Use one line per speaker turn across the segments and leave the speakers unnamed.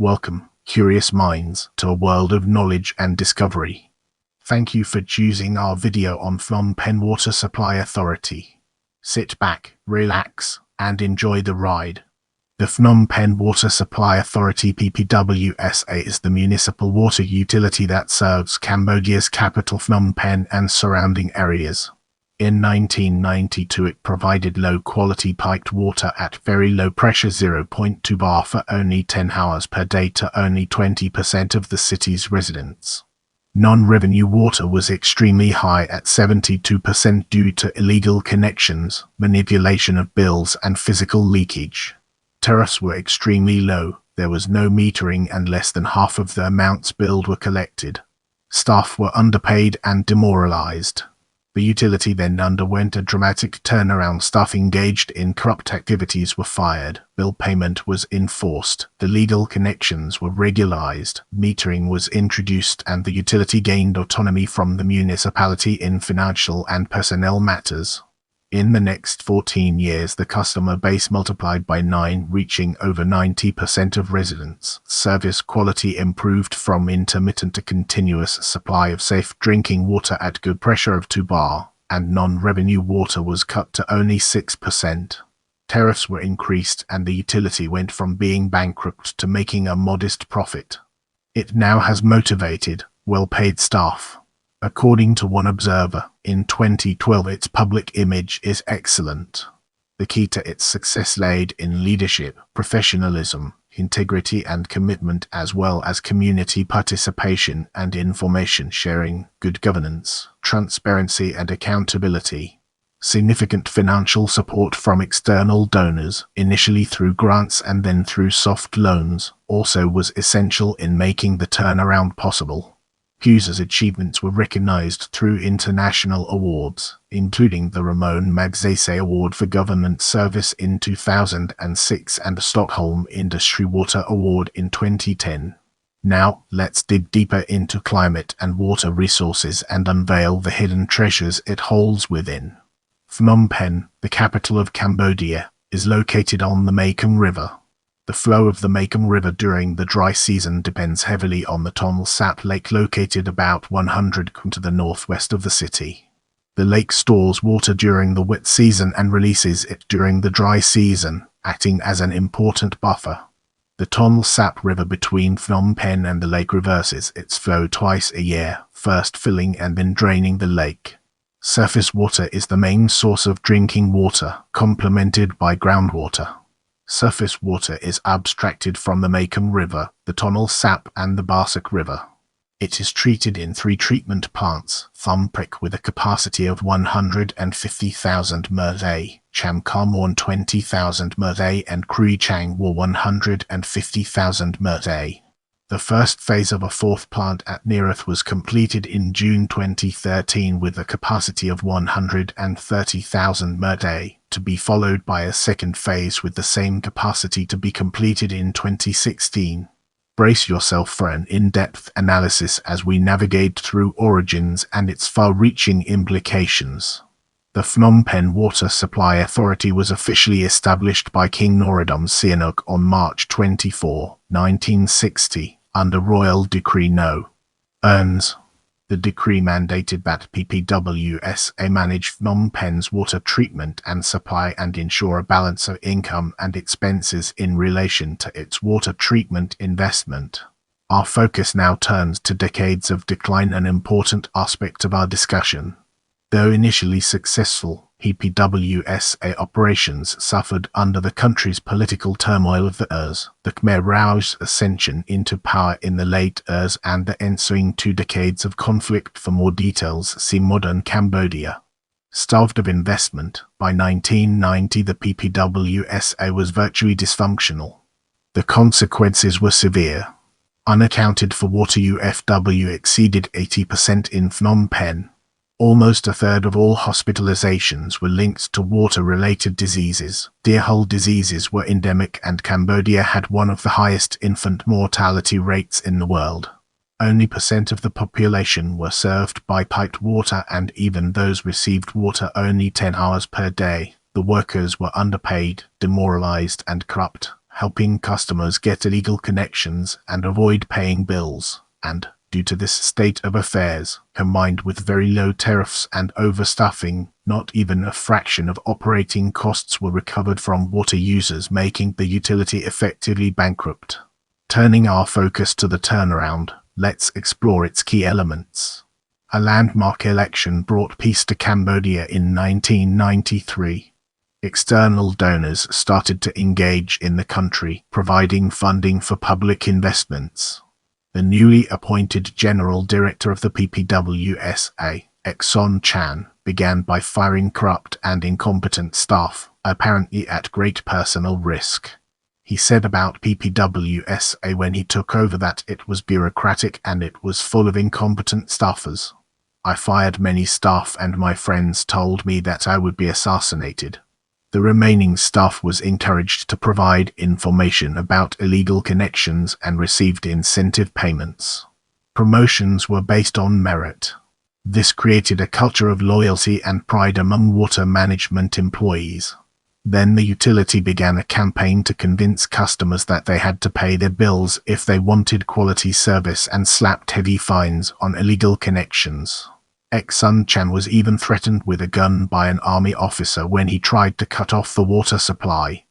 Welcome, curious minds, to a world of knowledge and discovery. Thank you for choosing our video on Phnom Penh Water Supply Authority. Sit back, relax, and enjoy the ride. The Phnom Penh Water Supply Authority PPWSA is the municipal water utility that serves Cambodia's capital Phnom Penh and surrounding areas. In 1992 it provided low-quality piped water at very low pressure 0.2 bar for only 10 hours per day to only 20% of the city's residents. Non-revenue water was extremely high at 72% due to illegal connections, manipulation of bills and physical leakage. Tariffs were extremely low, there was no metering and less than half of the amounts billed were collected. Staff were underpaid and demoralized. The utility then underwent a dramatic turnaround. Staff engaged in corrupt activities were fired, bill payment was enforced, the legal connections were regularized, metering was introduced, and the utility gained autonomy from the municipality in financial and personnel matters. In the next 14 years the customer base multiplied by 9, reaching over 90% of residents. Service quality improved from intermittent to continuous supply of safe drinking water at good pressure of 2 bar, and non-revenue water was cut to only 6%. Tariffs were increased and the utility went from being bankrupt to making a modest profit. It now has motivated, well-paid staff. According to one observer, in 2012 its public image is excellent. The key to its success laid in leadership, professionalism, integrity and commitment, as well as community participation and information sharing, good governance, transparency and accountability. Significant financial support from external donors, initially through grants and then through soft loans, also was essential in making the turnaround possible. Hughes's achievements were recognized through international awards, including the Ramon Magsaysay Award for Government Service in 2006 and the Stockholm Industry Water Award in 2010. Now, let's dig deeper into climate and water resources and unveil the hidden treasures it holds within. Phnom Penh, the capital of Cambodia, is located on the Mekong River. The flow of the Mekong River during the dry season depends heavily on the Tonle Sap Lake, located about 100 km to the northwest of the city. The lake stores water during the wet season and releases it during the dry season, acting as an important buffer. The Tonle Sap River between Phnom Penh and the lake reverses its flow twice a year, first filling and then draining the lake. Surface water is the main source of drinking water, complemented by groundwater. Surface water is abstracted from the Mekong River, the Tonle Sap and the Barsak River. It is treated in 3 treatment plants: Phnom Penh with a capacity of 150,000 m3, Cham Khamorn 20,000 m3 and Krui Chang War 150,000 m3. The first phase of a 4th plant at Neerath was completed in June 2013 with a capacity of 130,000 m3, to be followed by a second phase with the same capacity to be completed in 2016. Brace yourself for an in-depth analysis as we navigate through origins and its far-reaching implications. The Phnom Penh Water Supply Authority was officially established by King Norodom Sihanouk on March 24, 1960, under Royal Decree No. Earns. The decree mandated that PPWSA manage Phnom Penh's water treatment and supply and ensure a balance of income and expenses in relation to its water treatment investment. Our focus now turns to decades of decline, an important aspect of our discussion. Though initially successful, PPWSA operations suffered under the country's political turmoil of the ERS, the Khmer Rouge's ascension into power in the late ERS and the ensuing 2 decades of conflict. For more details, see Modern Cambodia. Starved of investment, by 1990 the PPWSA was virtually dysfunctional. The consequences were severe. Unaccounted for water UFW exceeded 80% in Phnom Penh. Almost a third of all hospitalizations were linked to water-related diseases. Deer-hole diseases were endemic and Cambodia had one of the highest infant mortality rates in the world. Only % of the population were served by piped water, and even those received water only 10 hours per day. The workers were underpaid, demoralized and corrupt, helping customers get illegal connections and avoid paying bills, and, due to this state of affairs, combined with very low tariffs and overstaffing, not even a fraction of operating costs were recovered from water users, making the utility effectively bankrupt. Turning our focus to the turnaround, let's explore its key elements. A landmark election brought peace to Cambodia in 1993. External donors started to engage in the country, providing funding for public investments. The newly appointed General Director of the PPWSA, Ekson Chan, began by firing corrupt and incompetent staff, apparently at great personal risk. He said about PPWSA when he took over that it was bureaucratic and it was full of incompetent staffers. I fired many staff and my friends told me that I would be assassinated. The remaining staff was encouraged to provide information about illegal connections and received incentive payments. Promotions were based on merit. This created a culture of loyalty and pride among water management employees. Then the utility began a campaign to convince customers that they had to pay their bills if they wanted quality service and slapped heavy fines on illegal connections. Ekson Chan was even threatened with a gun by an army officer when he tried to cut off the water supply.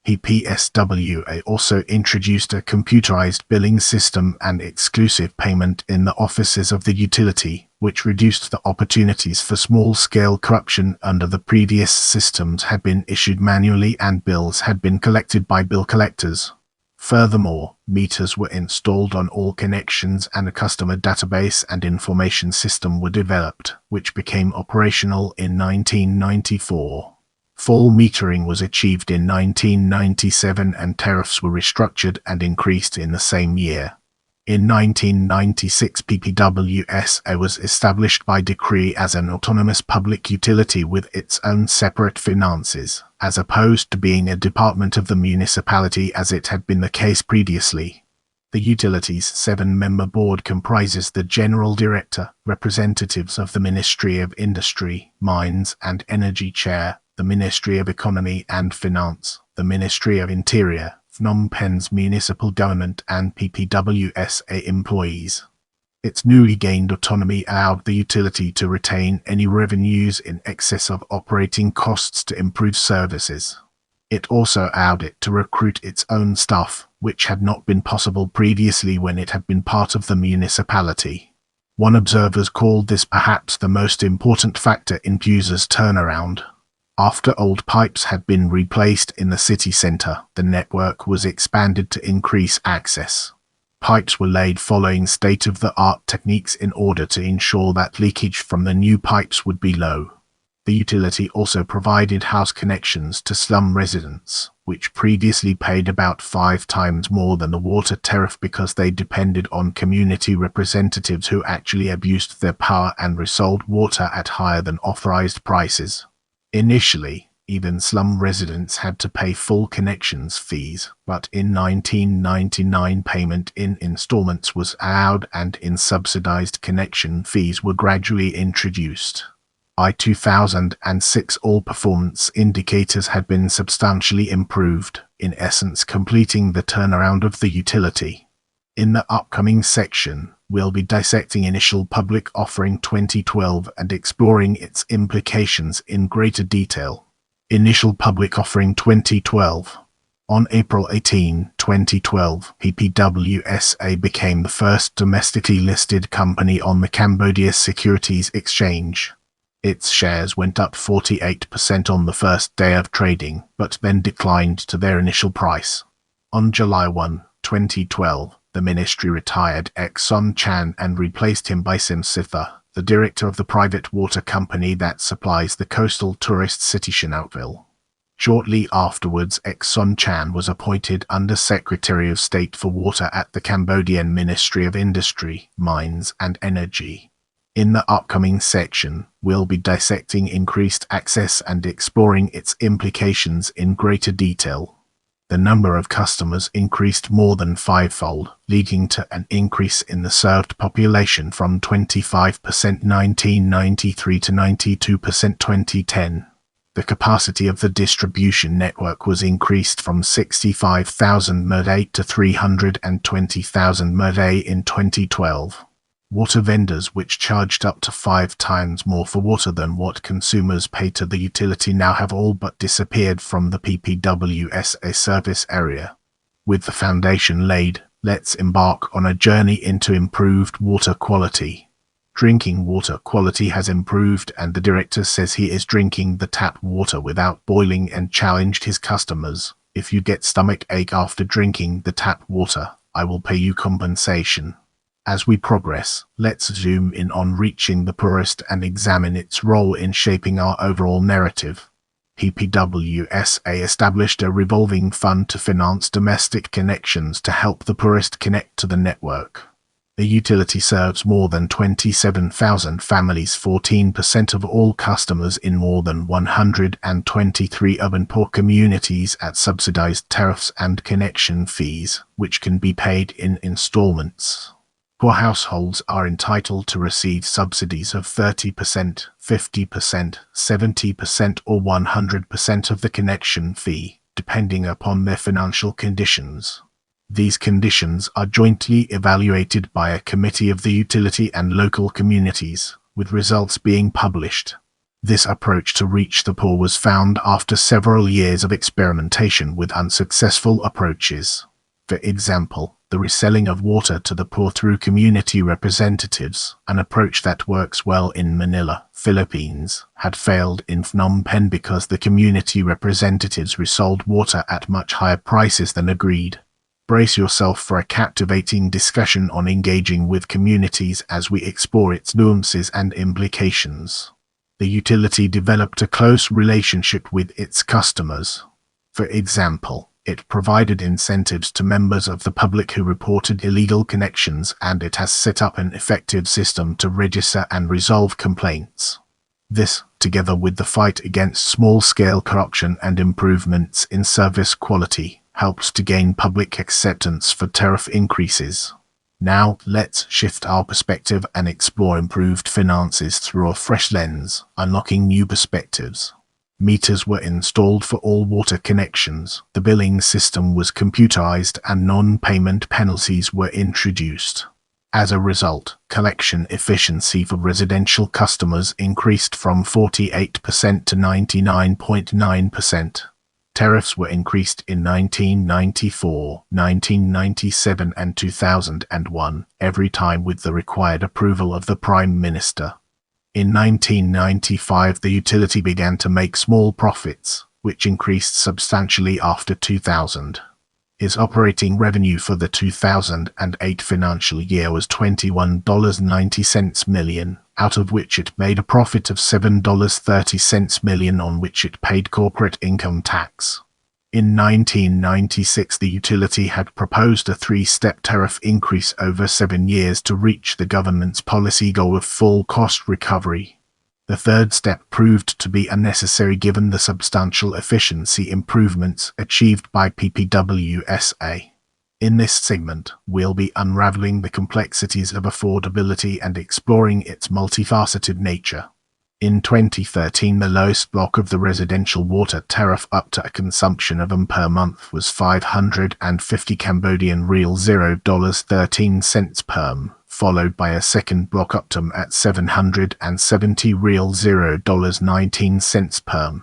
PPWSA also introduced a computerized billing system and exclusive payment in the offices of the utility, which reduced the opportunities for small-scale corruption. Under the previous systems had been issued manually and bills had been collected by bill collectors. Furthermore, meters were installed on all connections and a customer database and information system were developed, which became operational in 1994. Full metering was achieved in 1997 and tariffs were restructured and increased in the same year. In 1996, PPWSA was established by decree as an autonomous public utility with its own separate finances, as opposed to being a department of the municipality as it had been the case previously. The utility's 7-member board comprises the General Director, representatives of the Ministry of Industry, Mines and Energy Chair, the Ministry of Economy and Finance, the Ministry of Interior, Phnom Penh's municipal government and PPWSA employees. Its newly gained autonomy allowed the utility to retain any revenues in excess of operating costs to improve services. It also allowed it to recruit its own staff, which had not been possible previously when it had been part of the municipality. One observer called this perhaps the most important factor in PWSA's turnaround. After old pipes had been replaced in the city centre, the network was expanded to increase access. Pipes were laid following state-of-the-art techniques in order to ensure that leakage from the new pipes would be low. The utility also provided house connections to slum residents, which previously paid about 5 times more than the water tariff because they depended on community representatives who actually abused their power and resold water at higher than authorized prices. Initially, even slum residents had to pay full connections fees, but in 1999 payment in installments was allowed and in subsidized connection fees were gradually introduced. By 2006 all performance indicators had been substantially improved, in essence completing the turnaround of the utility. In the upcoming section, we'll be dissecting Initial Public Offering 2012 and exploring its implications in greater detail. Initial Public Offering 2012. On April 18, 2012, PPWSA became the first domestically listed company on the Cambodia Securities Exchange. Its shares went up 48% on the first day of trading, but then declined to their initial price. On July 1, 2012, the ministry retired Ekson Chan and replaced him by Sim Sitha, the director of the private water company that supplies the coastal tourist city Chinautville. Shortly afterwards, Ekson Chan was appointed Under Secretary of State for Water at the Cambodian Ministry of Industry, Mines and Energy. In the upcoming section, we'll be dissecting increased access and exploring its implications in greater detail. The number of customers increased more than 5-fold, leading to an increase in the served population from 25% 1993 to 92% 2010. The capacity of the distribution network was increased from 65,000 MD to 320,000 MD in 2012. Water vendors which charged up to 5 times more for water than what consumers pay to the utility now have all but disappeared from the PPWSA service area. With the foundation laid, let's embark on a journey into improved water quality. Drinking water quality has improved, and the director says he is drinking the tap water without boiling and challenged his customers. If you get stomach ache after drinking the tap water, I will pay you compensation. As we progress, let's zoom in on reaching the poorest and examine its role in shaping our overall narrative. PPWSA established a revolving fund to finance domestic connections to help the poorest connect to the network. The utility serves more than 27,000 families, 14% of all customers in more than 123 urban poor communities at subsidized tariffs and connection fees, which can be paid in installments. Poor households are entitled to receive subsidies of 30%, 50%, 70% or 100% of the connection fee, depending upon their financial conditions. These conditions are jointly evaluated by a committee of the utility and local communities, with results being published. This approach to reach the poor was found after several years of experimentation with unsuccessful approaches. For example, the reselling of water to the poor through community representatives, an approach that works well in Manila, Philippines, had failed in Phnom Penh because the community representatives resold water at much higher prices than agreed. Brace yourself for a captivating discussion on engaging with communities as we explore its nuances and implications. The utility developed a close relationship with its customers. For example, it provided incentives to members of the public who reported illegal connections, and it has set up an effective system to register and resolve complaints. This, together with the fight against small-scale corruption and improvements in service quality, helps to gain public acceptance for tariff increases. Now, let's shift our perspective and explore improved finances through a fresh lens, unlocking new perspectives. Meters were installed for all water connections, the billing system was computerized, and non-payment penalties were introduced. As a result, collection efficiency for residential customers increased from 48% to 99.9%. Tariffs were increased in 1994, 1997 and 2001, every time with the required approval of the Prime Minister. In 1995, the utility began to make small profits, which increased substantially after 2000. Its operating revenue for the 2008 financial year was $21.90 million, out of which it made a profit of $7.30 million, on which it paid corporate income tax. In 1996, the utility had proposed a 3-step tariff increase over 7 years to reach the government's policy goal of full cost recovery. The third step proved to be unnecessary given the substantial efficiency improvements achieved by PPWSA. In this segment, we'll be unraveling the complexities of affordability and exploring its multifaceted nature. In 2013, the lowest block of the residential water tariff up to a consumption of per month was 550 Cambodian riel $0.13 per, followed by a second block up to at 770 riel $0.19 per.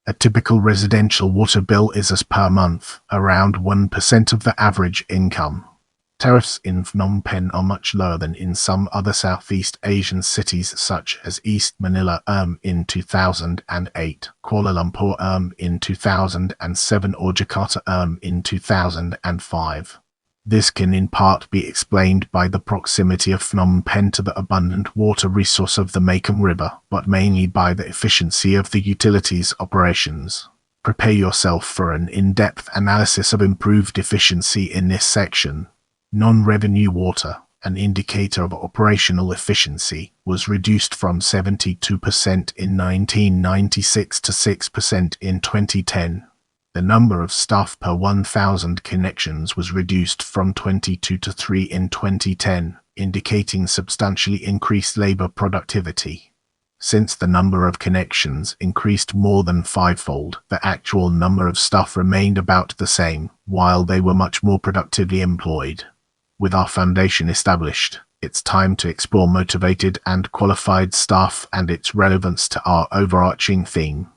A typical residential water bill is as per month, around 1% of the average income. Tariffs in Phnom Penh are much lower than in some other Southeast Asian cities such as East Manila in 2008, Kuala Lumpur in 2007 or Jakarta in 2005. This can in part be explained by the proximity of Phnom Penh to the abundant water resource of the Mekong River, but mainly by the efficiency of the utility's operations. Prepare yourself for an in-depth analysis of improved efficiency in this section. Non-revenue water, an indicator of operational efficiency, was reduced from 72% in 1996 to 6% in 2010. The number of staff per 1,000 connections was reduced from 22 to 3 in 2010, indicating substantially increased labor productivity. Since the number of connections increased more than fivefold, the actual number of staff remained about the same, while they were much more productively employed. With our foundation established, it's time to explore motivated and qualified staff and its relevance to our overarching theme.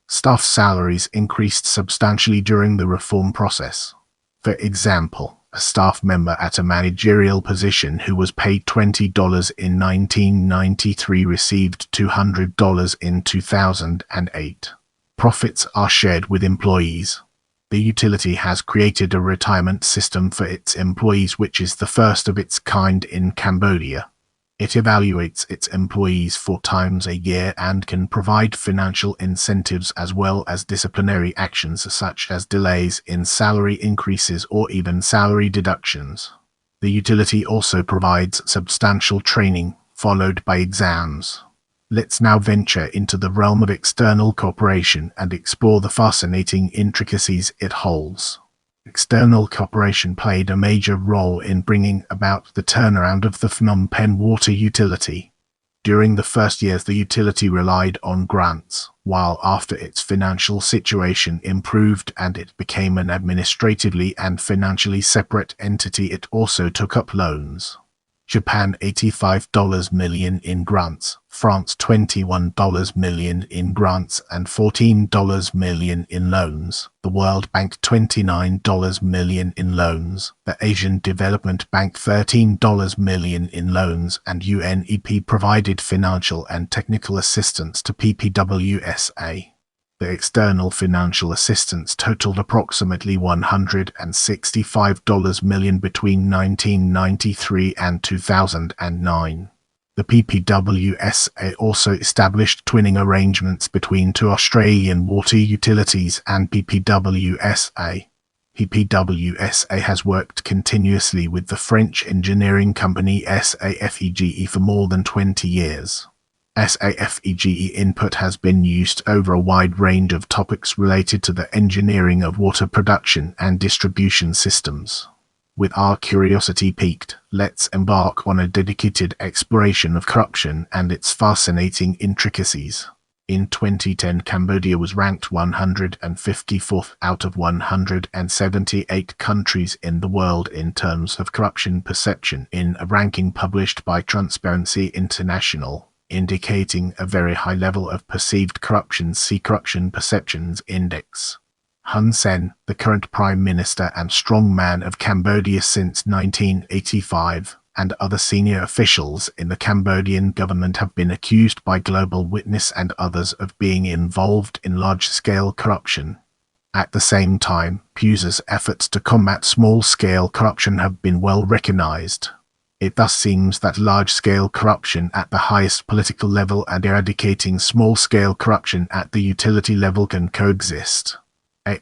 Staff salaries increased substantially during the reform process. For example, a staff member at a managerial position who was paid $20 in 1993 received $200 in 2008. Profits are shared with employees. The utility has created a retirement system for its employees which is the first of its kind in Cambodia. It evaluates its employees 4 times a year and can provide financial incentives as well as disciplinary actions such as delays in salary increases or even salary deductions. The utility also provides substantial training, followed by exams. Let's now venture into the realm of external cooperation and explore the fascinating intricacies it holds. External cooperation played a major role in bringing about the turnaround of the Phnom Penh water utility. During the first years, the utility relied on grants, while after its financial situation improved and it became an administratively and financially separate entity, it also took up loans. Japan $85 million in grants, France $21 million in grants and $14 million in loans, the World Bank $29 million in loans, the Asian Development Bank $13 million in loans, and UNEP provided financial and technical assistance to PPWSA. The external financial assistance totaled approximately $165 million between 1993 and 2009. The PPWSA also established twinning arrangements between 2 Australian water utilities and PPWSA. PPWSA has worked continuously with the French engineering company SAFEGE for more than 20 years. SAFEGE input has been used over a wide range of topics related to the engineering of water production and distribution systems. With our curiosity piqued, let's embark on a dedicated exploration of corruption and its fascinating intricacies. In 2010, Cambodia was ranked 154th out of 178 countries in the world in terms of corruption perception in a ranking published by Transparency International, indicating a very high level of perceived corruption. See Corruption Perceptions Index. Hun Sen, the current Prime Minister and strongman of Cambodia since 1985, and other senior officials in the Cambodian government have been accused by Global Witness and others of being involved in large-scale corruption. At the same time, PWSA's efforts to combat small-scale corruption have been well recognized. It thus seems that large-scale corruption at the highest political level and eradicating small-scale corruption at the utility level can coexist.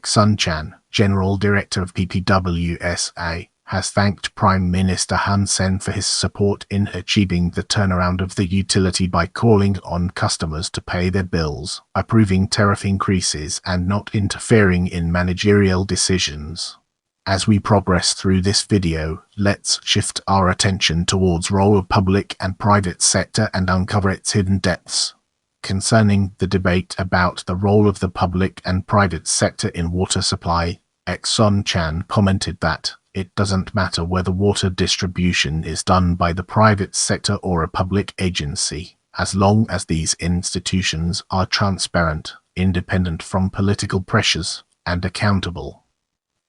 Sun Chan, General Director of PPWSA, has thanked Prime Minister Hun Sen for his support in achieving the turnaround of the utility by calling on customers to pay their bills, approving tariff increases, and not interfering in managerial decisions. As we progress through this video, let's shift our attention towards role of public and private sector and uncover its hidden depths. Concerning the debate about the role of the public and private sector in water supply, Sun Chan commented that it doesn't matter whether water distribution is done by the private sector or a public agency, as long as these institutions are transparent, independent from political pressures, and accountable.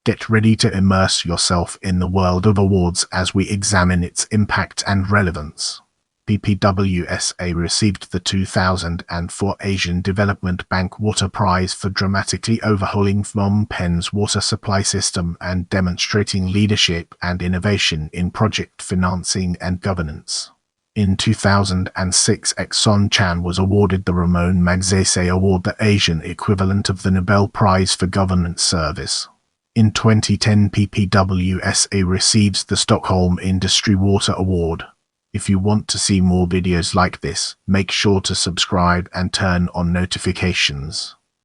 Get ready to immerse yourself in the world of awards as we examine its impact and relevance. PPWSA received the 2004 Asian Development Bank Water Prize for dramatically overhauling Phnom Penh's water supply system and demonstrating leadership and innovation in project financing and governance. In 2006, Sun Chan was awarded the Ramon Magsaysay Award, the Asian equivalent of the Nobel Prize for Governance Service. In 2010, PPWSA receives the Stockholm Industry Water Award. If you want to see more videos like this, make sure to subscribe and turn on notifications.